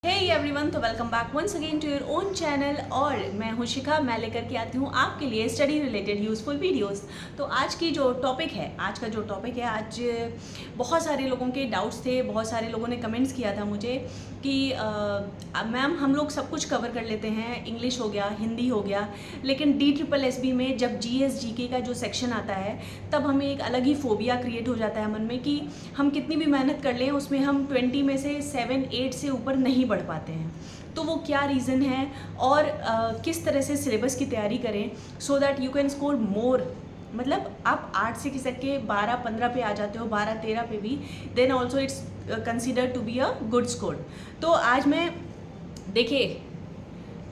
Hey everyone, तो welcome back once again to your own channel. और मैं हूँ शिखा। मैं लेकर के आती हूँ आपके लिए स्टडी रिलेटेड यूज़फुल वीडियोस। तो आज का जो टॉपिक है आज बहुत सारे लोगों के डाउट्स थे। बहुत सारे लोगों ने कमेंट्स किया था मुझे कि मैम हम लोग सब कुछ कवर कर लेते हैं, इंग्लिश हो गया, हिंदी हो गया, लेकिन DSSB में जब GS GK का जो सेक्शन आता है तब हमें एक अलग ही फोबिया क्रिएट हो जाता है मन में कि हम कितनी भी मेहनत कर लें उसमें हम 20 में से 7-8 से ऊपर नहीं बढ़ पाते हैं। तो वो क्या रीज़न है और किस तरह से सिलेबस की तैयारी करें so that you can score more. मतलब आप 8 से खिसक के 12-15 पे आ जाते हो, 12-13 पे भी, then also it's consider to be a good score. तो आज मैं देखिए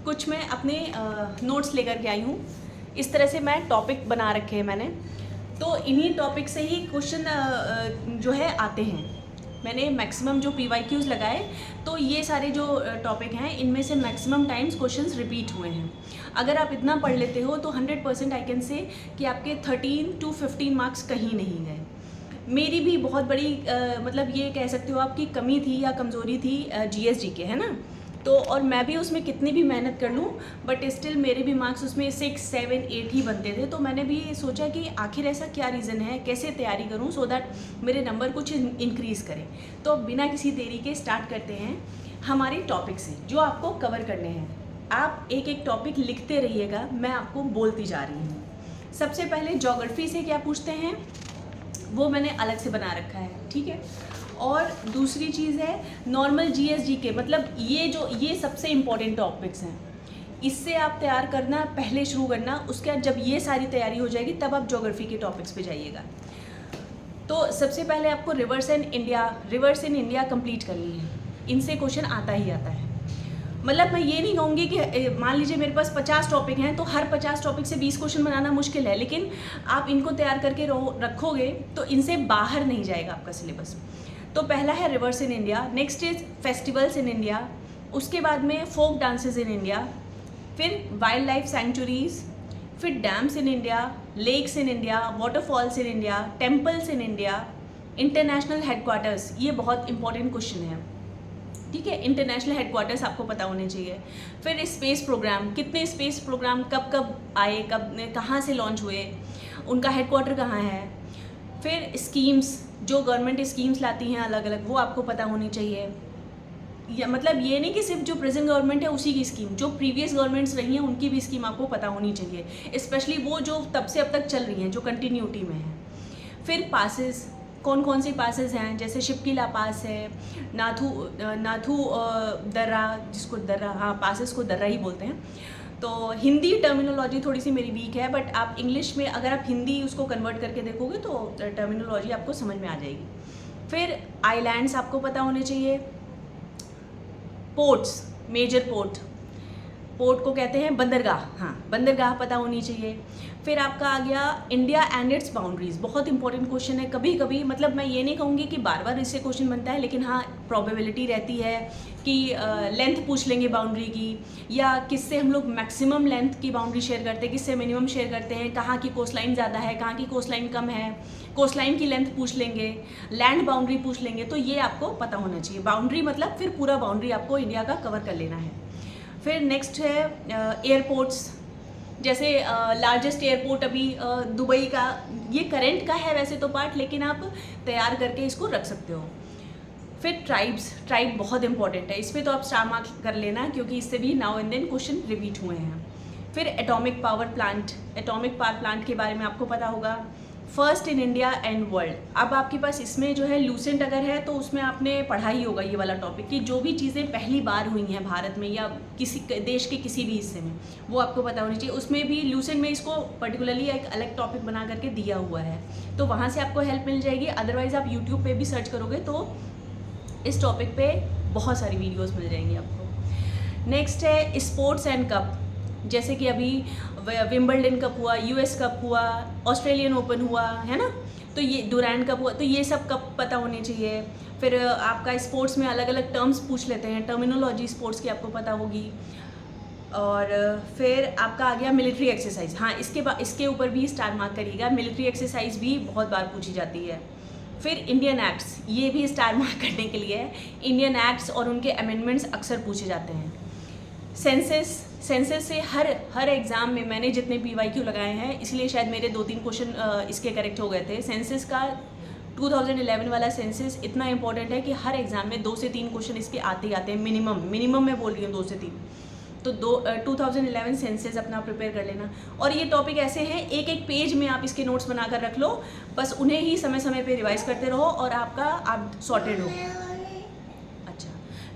कुछ मैं अपने नोट्स लेकर के आई हूँ। इस तरह से मैं टॉपिक बना रखे हैं मैंने, तो इन्हीं टॉपिक से ही क्वेश्चन जो है आते हैं। मैंने मैक्सिमम जो PYQs लगाए तो ये सारे जो टॉपिक हैं इनमें से मैक्सिमम टाइम्स क्वेश्चंस रिपीट हुए हैं। अगर आप इतना पढ़ लेते हो तो 100% आई कैन से कि आपके 13 to 15 मार्क्स कहीं नहीं गए। मेरी भी बहुत बड़ी मतलब ये कह सकते हो आपकी कमी थी या कमज़ोरी थी GS GK, है ना। तो और मैं भी उसमें कितनी भी मेहनत कर लूँ बट स्टिल मेरे भी मार्क्स उसमें 6, 7, 8 ही बनते थे। तो मैंने भी सोचा कि आखिर ऐसा क्या रीज़न है, कैसे तैयारी करूँ सो दैट मेरे नंबर कुछ इंक्रीज़ करें। तो बिना किसी देरी के स्टार्ट करते हैं हमारे टॉपिक से जो आपको कवर करने हैं। आप एक एक टॉपिक लिखते रहिएगा, मैं आपको बोलती जा रही हूँ। सबसे पहले ज्योग्राफी से क्या पूछते हैं वो मैंने अलग से बना रखा है, ठीक है। और दूसरी चीज़ है नॉर्मल GS GK, मतलब ये सबसे इम्पॉर्टेंट टॉपिक्स हैं। इससे आप तैयार करना, पहले शुरू करना, उसके बाद जब ये सारी तैयारी हो जाएगी तब आप ज्योग्राफी के टॉपिक्स पे जाइएगा। तो सबसे पहले आपको रिवर्स इन इंडिया कंप्लीट करनी है। इनसे क्वेश्चन आता ही आता है। मतलब मैं ये नहीं कहूँगी कि मान लीजिए मेरे पास 50 टॉपिक हैं तो हर 50 टॉपिक से 20 क्वेश्चन बनाना मुश्किल है, लेकिन आप इनको तैयार करके रखोगे तो इनसे बाहर नहीं जाएगा आपका सिलेबस। तो पहला है rivers in India, next is festivals in India, उसके बाद में फोक डांसेस इन इंडिया, फिर वाइल्ड लाइफ सेंचुरीज, फिर dams in India, lakes in India, waterfalls in India, temples in India, international headquarters. ये बहुत इंपॉर्टेंट क्वेश्चन है, ठीक है। इंटरनेशनल हेडक्वार्टर्स आपको पता होने चाहिए। फिर स्पेस प्रोग्राम, कितने स्पेस प्रोग्राम कब कब आए, कहाँ से लॉन्च हुए, उनका हेडक्वार्टर कहाँ है। फिर स्कीम्स, जो गवर्नमेंट स्कीम्स लाती हैं अलग अलग, वो आपको पता होनी चाहिए। या मतलब ये नहीं कि सिर्फ जो प्रेजेंट गवर्नमेंट है उसी की स्कीम, जो प्रीवियस गवर्नमेंट्स रही हैं उनकी भी स्कीम आपको पता होनी चाहिए, स्पेशली वो जो तब से अब तक चल रही हैं, जो कंटिन्यूटी में है। फिर पासेस, कौन कौन सी पासेस हैं, जैसे शिपकीला पास है, नाथू दर्रा, जिसको दर्रा, हाँ पासेस को दर्रा ही बोलते हैं। तो हिंदी टर्मिनोलॉजी थोड़ी सी मेरी वीक है, बट आप इंग्लिश में अगर आप हिंदी उसको कन्वर्ट करके देखोगे तो टर्मिनोलॉजी आपको समझ में आ जाएगी। फिर आइलैंड्स आपको पता होने चाहिए। पोर्ट्स, मेजर पोर्ट को कहते हैं बंदरगाह, हाँ बंदरगाह पता होनी चाहिए। फिर आपका आ गया इंडिया एंड इट्स बाउंड्रीज, बहुत इंपॉर्टेंट क्वेश्चन है। कभी कभी मतलब मैं ये नहीं कहूँगी कि बार बार इससे क्वेश्चन बनता है, लेकिन हाँ प्रोबेबिलिटी रहती है कि लेंथ पूछ लेंगे बाउंड्री की, या किससे हम लोग मैक्सिमम लेंथ की बाउंड्री शेयर करते हैं, किससे मिनिमम शेयर करते हैं, कहाँ की कोस्ट लाइन ज़्यादा है, कहाँ की कोस्ट लाइन कम है, कोस्ट लाइन की लेंथ पूछ लेंगे, लैंड बाउंड्री पूछ लेंगे। तो ये आपको पता होना चाहिए। बाउंड्री मतलब फिर पूरा बाउंड्री आपको इंडिया का कवर कर लेना है। फिर नेक्स्ट है एयरपोर्ट्स, जैसे लार्जेस्ट एयरपोर्ट अभी दुबई का, ये करंट का है वैसे तो पार्ट, लेकिन आप तैयार करके इसको रख सकते हो। फिर ट्राइब बहुत इंपॉर्टेंट है, इस पर तो आप स्टार मार्क कर लेना क्योंकि इससे भी now and then question repeat हुए हैं। फिर एटॉमिक पावर प्लांट के बारे में आपको पता होगा। First in India and world, अब आपके पास इसमें जो है लूसेंट अगर है तो उसमें आपने पढ़ा ही होगा ये वाला टॉपिक कि जो भी चीज़ें पहली बार हुई हैं भारत में या किसी देश के किसी भी हिस्से में, वो आपको पता होनी चाहिए। उसमें भी लूसेंट में इसको पर्टिकुलरली एक अलग टॉपिक बना करके दिया हुआ है, तो वहाँ से आपको हेल्प मिल जाएगी। अदरवाइज़ आप यूट्यूब पे भी सर्च करोगे तो इस टॉपिक पे बहुत सारी वीडियोस मिल जाएंगी आपको। नेक्स्ट है स्पोर्ट्स एंड कप, जैसे कि अभी विंबलडन कप हुआ, US कप हुआ, ऑस्ट्रेलियन ओपन हुआ, है ना, तो ये डुरैंड कप हुआ, तो ये सब कप पता होने चाहिए। फिर आपका स्पोर्ट्स में अलग अलग टर्म्स पूछ लेते हैं, टर्मिनोलॉजी स्पोर्ट्स की आपको पता होगी। और फिर आपका आ गया मिलिट्री एक्सरसाइज, हाँ इसके ऊपर भी स्टार मार्क करिएगा, मिलिट्री एक्सरसाइज भी बहुत बार पूछी जाती है। फिर इंडियन एक्ट्स, ये भी स्टार मार्क करने के लिए है। इंडियन एक्ट्स और उनके अमेंडमेंट्स अक्सर पूछे जाते हैं। सेंसस से हर एग्ज़ाम में मैंने जितने PYQ लगाए हैं, इसलिए शायद मेरे 2-3 क्वेश्चन इसके करेक्ट हो गए थे। सेंसस का 2011 वाला सेंसस इतना इंपॉर्टेंट है कि हर एग्ज़ाम में 2 से 3 क्वेश्चन इसके आते ही आते हैं, मिनिमम मैं बोल रही हूँ 2 से 3। तो 2011 सेंसस अपना प्रिपेयर कर लेना। और ये टॉपिक ऐसे हैं, एक एक पेज में आप इसके नोट्स बना कर रख लो, बस उन्हें ही समय समय पे रिवाइज करते रहो और आप सॉर्टेड हो। अच्छा,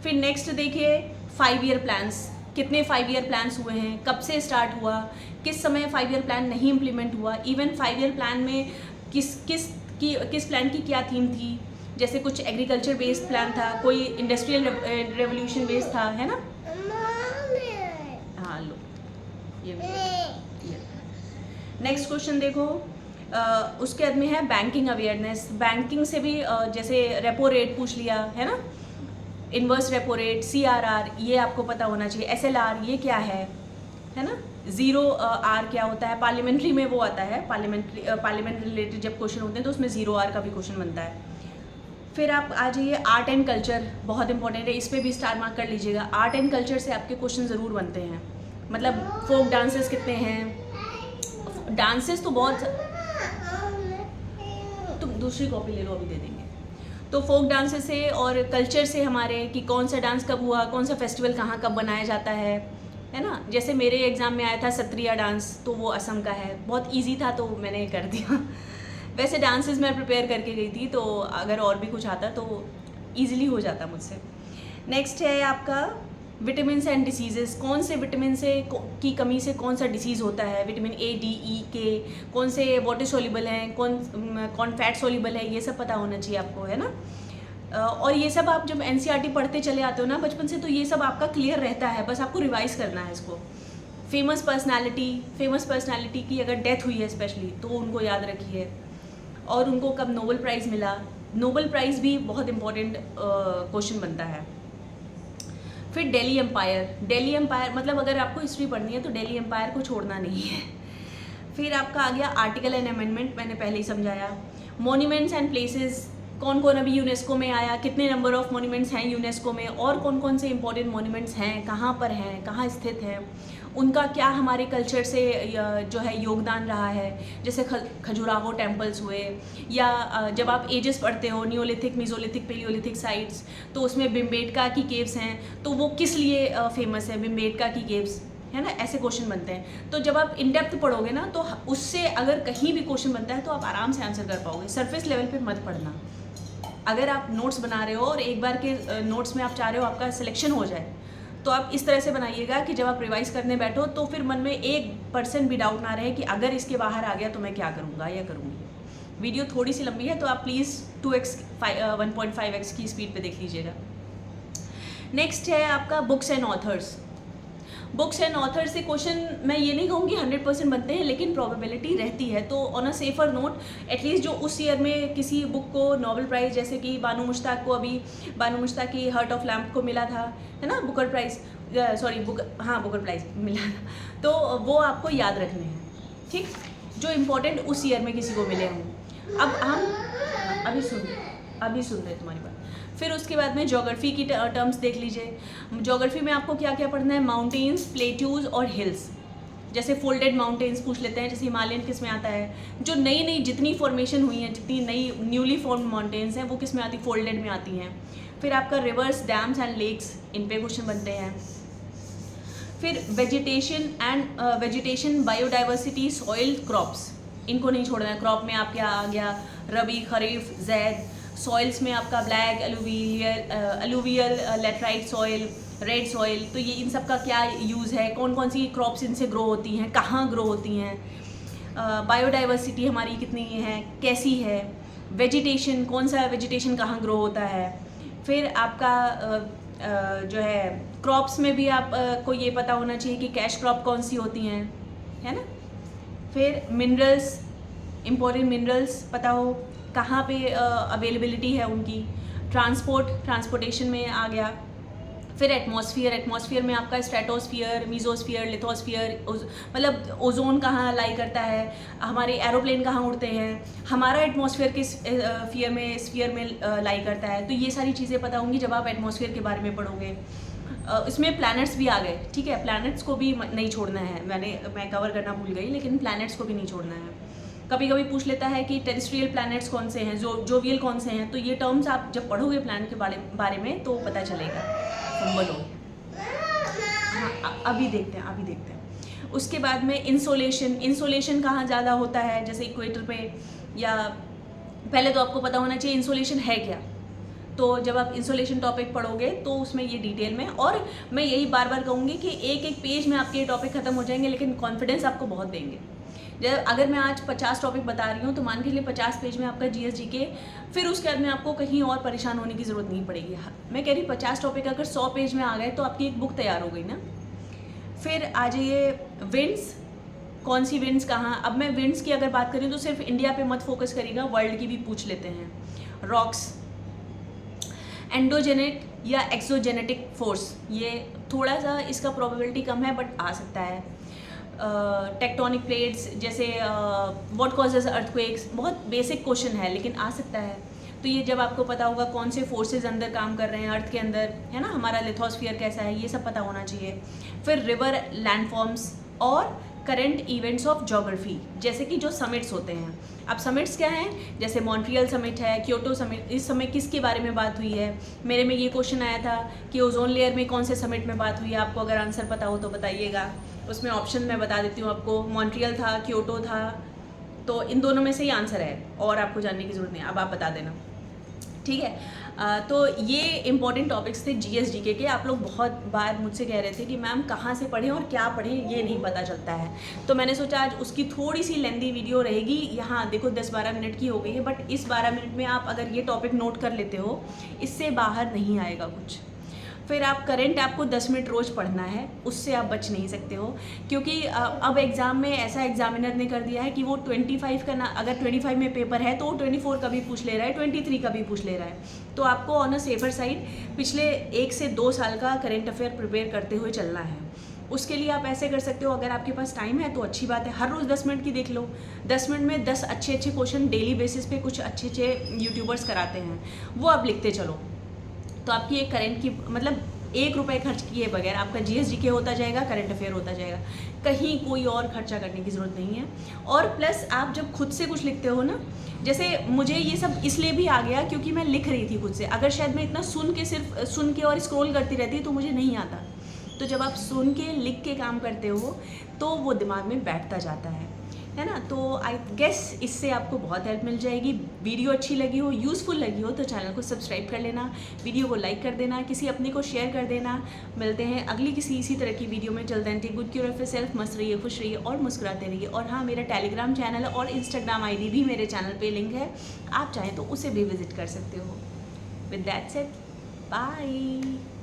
फिर नेक्स्ट देखिए 5 ईयर प्लान्स। कितने 5 ईयर प्लान्स हुए हैं, कब से स्टार्ट हुआ, किस समय 5 ईयर प्लान नहीं इम्प्लीमेंट हुआ, इवन 5 ईयर प्लान में किस प्लान की क्या थीम थी। जैसे कुछ एग्रीकल्चर बेस्ड प्लान था, कोई इंडस्ट्रियल रेवोल्यूशन बेस्ड था, है ना। हाँ लो, ये नेक्स्ट क्वेश्चन देखो, उसके बाद में है बैंकिंग अवेयरनेस। बैंकिंग से भी जैसे रेपो रेट पूछ लिया, है ना, इन्वर्स रेपो रेट, CRR, ये आपको पता होना चाहिए। SLR ये क्या है ना। 0R क्या होता है, पार्लियामेंट्री में वो आता है, पार्लियामेंट रिलेटेड जब क्वेश्चन होते हैं तो उसमें 0R का भी क्वेश्चन बनता है। फिर आप आ जाइए आर्ट एंड कल्चर, बहुत इंपॉर्टेंट है, इस पर भी स्टार मार्क कर लीजिएगा। आर्ट एंड कल्चर से आपके क्वेश्चन ज़रूर बनते हैं। मतलब फोक डांसेस कितने हैं, डांसेस तो बहुत, तुम दूसरी कॉपी ले लो, अभी दे देंगे। तो फोक डांसेस से और कल्चर से हमारे कि कौन सा डांस कब हुआ, कौन सा फेस्टिवल कहाँ कब बनाया जाता है ना। जैसे मेरे एग्ज़ाम में आया था सत्रिया डांस, तो वो असम का है, बहुत इजी था तो मैंने कर दिया। वैसे डांसेस मैं प्रिपेयर करके गई थी, तो अगर और भी कुछ आता तो ईजिली हो जाता मुझसे। नेक्स्ट है आपका विटामिन एंड डिसीजेस। कौन से विटामिन से की कमी से कौन सा डिसीज़ होता है, vitamin A, D, E, K, कौन से वाटर सोल्यूबल हैं, कौन फैट सोल्यूबल है, ये सब पता होना चाहिए आपको, है ना। और ये सब आप जब NCERT पढ़ते चले आते हो ना बचपन से, तो ये सब आपका क्लियर रहता है, बस आपको रिवाइज करना है इसको। फेमस पर्सनालिटी की अगर डेथ हुई है स्पेशली, तो उनको याद रखिए। और उनको कब नोबेल प्राइज़ मिला, नोबेल प्राइज़ भी बहुत इंपॉर्टेंट क्वेश्चन बनता है। फिर दिल्ली एम्पायर मतलब अगर आपको हिस्ट्री पढ़नी है तो दिल्ली एम्पायर को छोड़ना नहीं है। फिर आपका आ गया आर्टिकल एंड अमेंडमेंट, मैंने पहले ही समझाया। मॉन्यूमेंट्स एंड प्लेसेस, कौन कौन अभी यूनेस्को में आया, कितने नंबर ऑफ मॉन्यूमेंट्स हैं यूनेस्को में, और कौन कौन से इंपॉर्टेंट मॉन्यूमेंट्स हैं, कहाँ पर हैं, कहाँ स्थित हैं, उनका क्या हमारे कल्चर से जो है योगदान रहा है। जैसे खजुराहो टेम्पल्स हुए, या जब आप एजेस पढ़ते हो, नियोलिथिक, मीजोलिथिक, पेलियोलिथिक साइट्स, तो उसमें भिमबेटका की केव्स हैं, तो वो किस लिए फेमस है, भिमबेटका की केव्स, है ना। ऐसे क्वेश्चन बनते हैं। तो जब आप इन डेप्थ पढ़ोगे ना, तो उससे अगर कहीं भी क्वेश्चन बनता है तो आप आराम से आंसर कर पाओगे। सरफेस लेवल पे मत पढ़ना। अगर आप नोट्स बना रहे हो और एक बार के नोट्स में आप चाह रहे हो आपका सिलेक्शन हो जाए, तो आप इस तरह से बनाइएगा कि जब आप रिवाइज करने बैठो तो फिर मन में 1% भी डाउट ना रहे कि अगर इसके बाहर आ गया तो मैं क्या करूँगा या करूँगी। वीडियो थोड़ी सी लंबी है तो आप प्लीज़ 2x 1.5x की स्पीड पे देख लीजिएगा। नेक्स्ट है आपका books and authors. Books and author से क्वेश्चन मैं ये नहीं कहूँगी 100% बनते हैं, लेकिन प्रोबेबिलिटी रहती है। तो on a safer note, at least जो उस ईयर में किसी बुक को नोबेल प्राइज़, जैसे कि बानू मुश्ताक को अभी बानू मुश्ताक की हार्ट ऑफ लैम्प को मिला था, है ना, बुकर प्राइज़, बुकर प्राइज़ मिला था, तो वो आपको याद रखने हैं, ठीक, जो इम्पोर्टेंट उस ईयर में किसी को मिले हों। अब हम अभी सुन रहे तुम्हारी बात। फिर उसके बाद में ज्योग्राफी की टर्म्स देख लीजिए। ज्योग्राफी में आपको क्या क्या पढ़ना है, माउंटेन्स, प्लेट्यूज और हिल्स। जैसे फोल्डेड माउंटेन्स पूछ लेते हैं, जैसे हिमालयन किस में आता है। जो नई जितनी फॉर्मेशन हुई हैं, जितनी नई न्यूली फॉर्म्ड माउंटेन्स हैं, वो किस में आती, फोल्डेड में आती हैं। फिर आपका रिवर्स, डैम्स एंड लेक्स, इन पे क्वेश्चन बनते हैं। फिर वेजिटेशन, बायोडाइवर्सिटी, सॉइल, क्रॉप्स, इनको नहीं छोड़ना है। क्रॉप में आपके आ गया रबी, खरीफ, जैद। सॉइल्स में आपका black, alluvial, laterite soil, red soil, तो ये इन सब का क्या यूज़ है, कौन कौन सी क्रॉप्स इनसे ग्रो होती हैं, कहाँ ग्रो होती हैं। बायोडाइवर्सिटी हमारी कितनी है, कैसी है। वेजिटेशन, कौन सा वेजिटेशन कहाँ ग्रो होता है। फिर आपका जो है क्रॉप्स में भी आप को ये पता होना चाहिए कि कैश क्रॉप कौन सी होती हैं, है ना। फिर मिनरल्स, इम्पोर्टेंट मिनरल्स पता हो, कहाँ पे अवेलेबिलिटी है उनकी। ट्रांसपोर्टेशन में आ गया। फिर एटमॉस्फेयर में आपका स्ट्रेटोस्फियर, मीजोस्फियर, लिथोस्फियर, मतलब ओजोन कहाँ लाई करता है, हमारे एरोप्लेन कहाँ उड़ते हैं, हमारा एटमॉस्फेयर किस स्फीयर में लाई करता है। तो ये सारी चीज़ें पता होंगी जब आप एटमॉस्फेयर के बारे में पढ़ोगे। इसमें प्लैनेट्स भी आ गए, ठीक है, प्लैनेट्स को भी नहीं छोड़ना है, मैं कवर करना भूल गई, लेकिन प्लैनेट्स को भी नहीं छोड़ना है। कभी कभी पूछ लेता है कि टेरेस्ट्रियल प्लैनेट्स कौन से हैं, जोवियल कौन से हैं। तो ये टर्म्स आप जब पढ़ोगे प्लैनेट के बारे में तो पता चलेगा। संभलो, हाँ, अभी देखते हैं। उसके बाद में इंसोलेशन कहाँ ज़्यादा होता है, जैसे इक्वेटर पे, या पहले तो आपको पता होना चाहिए इंसोलेशन है क्या। तो जब आप इंसोलेशन टॉपिक पढ़ोगे तो उसमें ये डिटेल में, और मैं यही बार बार कहूँगी कि एक पेज में आपके टॉपिक खत्म हो जाएंगे, लेकिन कॉन्फिडेंस आपको बहुत देंगे। जब अगर मैं आज 50 टॉपिक बता रही हूँ तो मान के चलिए 50 पेज में आपका GS GK, फिर उसके बाद में आपको कहीं और परेशान होने की ज़रूरत नहीं पड़ेगी। मैं कह रही 50 टॉपिक अगर 100 पेज में आ गए तो आपकी एक बुक तैयार हो गई ना। फिर आ जाइए विंड्स, कौन सी विंड्स कहाँ। अब मैं विंड्स की अगर बात करूँ तो सिर्फ इंडिया पे मत फोकस करिएगा, वर्ल्ड की भी पूछ लेते हैं। रॉक्स, एंडोजेनिक या एक्सोजेनेटिक फोर्स, ये थोड़ा सा इसका प्रोबेबिलिटी कम है बट आ सकता है। टेक्टोनिक प्लेट्स, जैसे व्हाट कॉजेज अर्थक्वेक्स, बहुत बेसिक क्वेश्चन है लेकिन आ सकता है। तो ये जब आपको पता होगा कौन से फोर्सेज अंदर काम कर रहे हैं अर्थ के अंदर, है ना, हमारा लिथोस्फियर कैसा है, ये सब पता होना चाहिए। फिर रिवर लैंडफॉर्म्स और करंट इवेंट्स ऑफ ज्योग्राफी, जैसे कि जो समिट्स होते हैं। अब समिट्स क्या हैं, जैसे मॉन्ट्रियल समिट है, क्योटो समिट, इस समय किसके बारे में बात हुई है। मेरे में ये क्वेश्चन आया था कि ओजोन लेयर में कौन से समिट में बात हुई है, आपको अगर आंसर पता हो तो बताइएगा। उसमें ऑप्शन मैं बता देती हूँ आपको, मॉन्ट्रियल था, क्योटो था, तो इन दोनों में से ही आंसर है और आपको जानने की ज़रूरत नहीं, अब आप बता देना, ठीक है। तो ये इंपॉर्टेंट टॉपिक्स थे GS GK के। आप लोग बहुत बार मुझसे कह रहे थे कि मैम कहाँ से पढ़ें और क्या पढ़ें, ये नहीं पता चलता है। तो मैंने सोचा आज उसकी थोड़ी सी लेंदी वीडियो रहेगी। यहाँ देखो 10-12 मिनट की हो गई है, बट इस 12 मिनट में आप अगर ये टॉपिक नोट कर लेते हो, इससे बाहर नहीं आएगा कुछ। फिर आप करंट आपको 10 मिनट रोज़ पढ़ना है, उससे आप बच नहीं सकते हो, क्योंकि अब एग्ज़ाम में ऐसा एग्जामिनर ने कर दिया है कि वो 25 का ना, अगर 25 में पेपर है तो वो 24 का भी पूछ ले रहा है, 23 का भी पूछ ले रहा है। तो आपको ऑन अ सेफर साइड पिछले 1 से 2 साल का करंट अफेयर प्रिपेयर करते हुए चलना है। उसके लिए आप ऐसे कर सकते हो, अगर आपके पास टाइम है तो अच्छी बात है, हर रोज़ 10 मिनट की देख लो। 10 मिनट में 10 अच्छे क्वेश्चन डेली बेसिस पे कुछ अच्छे यूट्यूबर्स कराते हैं, वो आप लिखते चलो। तो आपकी एक करंट की, मतलब 1 रुपये खर्च किए बगैर आपका GS GK होता जाएगा, करंट अफेयर होता जाएगा, कहीं कोई और खर्चा करने की ज़रूरत नहीं है। और प्लस आप जब खुद से कुछ लिखते हो ना, जैसे मुझे ये सब इसलिए भी आ गया क्योंकि मैं लिख रही थी खुद से। अगर शायद मैं इतना सिर्फ सुन के और स्क्रॉल करती रहती तो मुझे नहीं आता। तो जब आप सुन के लिख के काम करते हो तो वो दिमाग में बैठता जाता है ना। तो आई गेस इससे आपको बहुत हेल्प मिल जाएगी। वीडियो अच्छी लगी हो, यूज़फुल लगी हो तो चैनल को सब्सक्राइब कर लेना, वीडियो को लाइक कर देना, किसी अपने को शेयर कर देना। मिलते हैं अगली किसी इसी तरह की वीडियो में। जल्द take good care of yourself, मस्त रहिए, खुश रहिए और मुस्कुराते रहिए। और हाँ, मेरा टेलीग्राम चैनल और इंस्टाग्राम ID भी मेरे चैनल पर लिंक है, आप चाहें तो उसे भी विजिट कर सकते हो। With that said, bye.